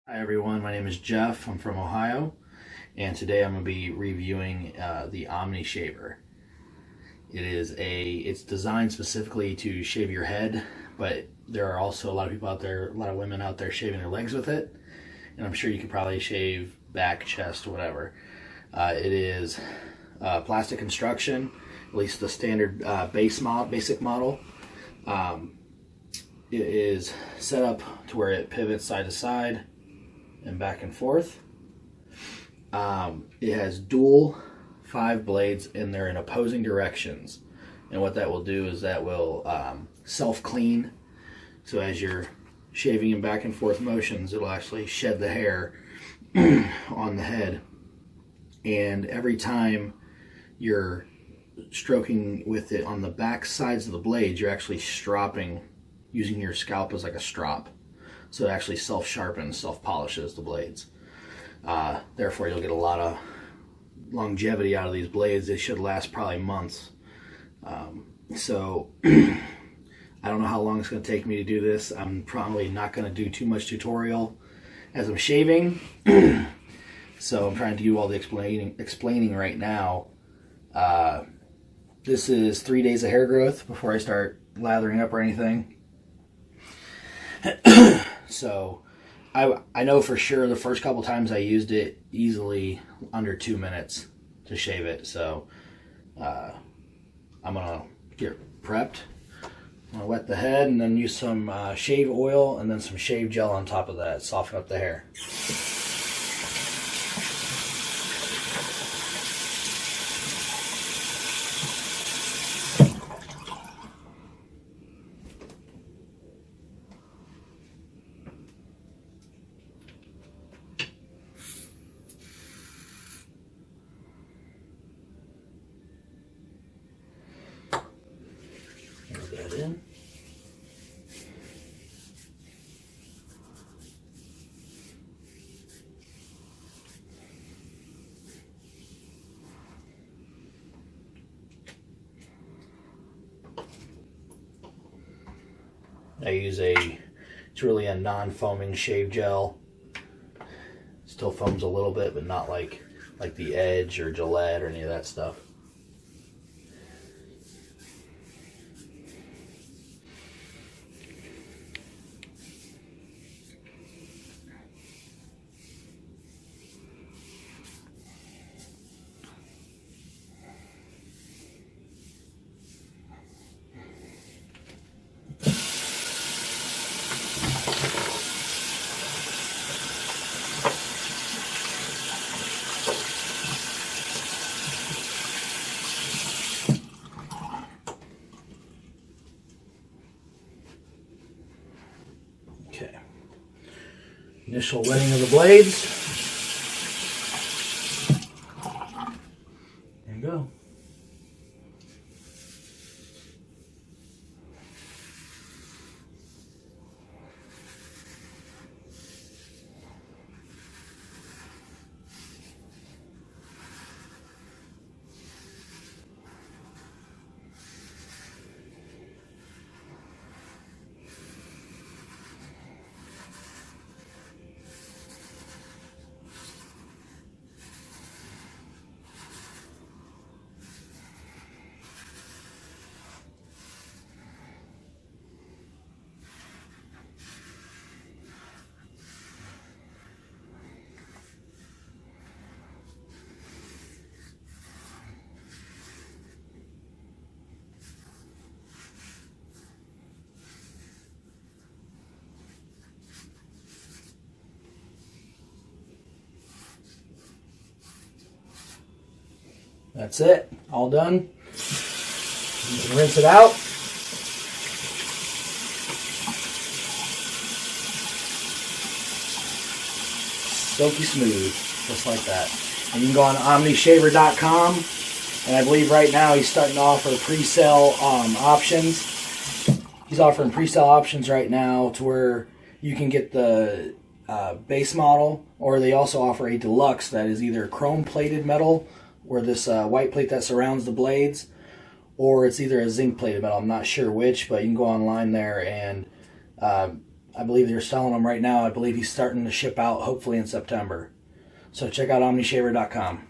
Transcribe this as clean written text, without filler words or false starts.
Hi everyone, my name is Jeff. I'm from Ohio, and today I'm going to be reviewing the OmniShaver. It's designed specifically to shave your head, but there are also a lot of people out there, a lot of women out there shaving their legs with it, and I'm sure you could probably shave back, chest, whatever. It is plastic construction, at least the standard basic model. It is set up to where it pivots side to side and back and forth. It has dual 5 blades, and they're in opposing directions. And what that will do is that will self-clean. So as you're shaving in back and forth motions, it'll actually shed the hair on the head. And every time you're stroking with it on the back sides of the blades, you're actually stropping, using your scalp as like a strop. So it actually self-sharpens, self-polishes the blades. Therefore, you'll get a lot of longevity out of these blades. They should last probably months. So I don't know how long it's going to take me to do this. I'm probably not going to do too much tutorial as I'm shaving. So I'm trying to do all the explaining right now. This is 3 days of hair growth before I start lathering up or anything. So I know for sure the first couple times I used it, easily under 2 minutes to shave it. So I'm gonna get prepped. I'm gonna wet the head and then use some shave oil and then some shave gel on top of that, soften up the hair. Rub that in. I use it's really a non-foaming shave gel. Still foams a little bit, but not like the Edge or Gillette or any of that stuff. Okay. Initial wetting of the blades. There you go. That's it, all done. You can rinse it out. Silky smooth, just like that. And you can go on OmniShaver.com, and I believe right now he's starting to offer pre-sale options. He's offering pre-sale options right now to where you can get the base model, or they also offer a deluxe that is either chrome-plated metal, or this white plate that surrounds the blades, or it's either a zinc plated metal. I'm not sure which, but you can go online there and I believe they're selling them right now. I believe he's starting to ship out hopefully in September. So check out OmniShaver.com.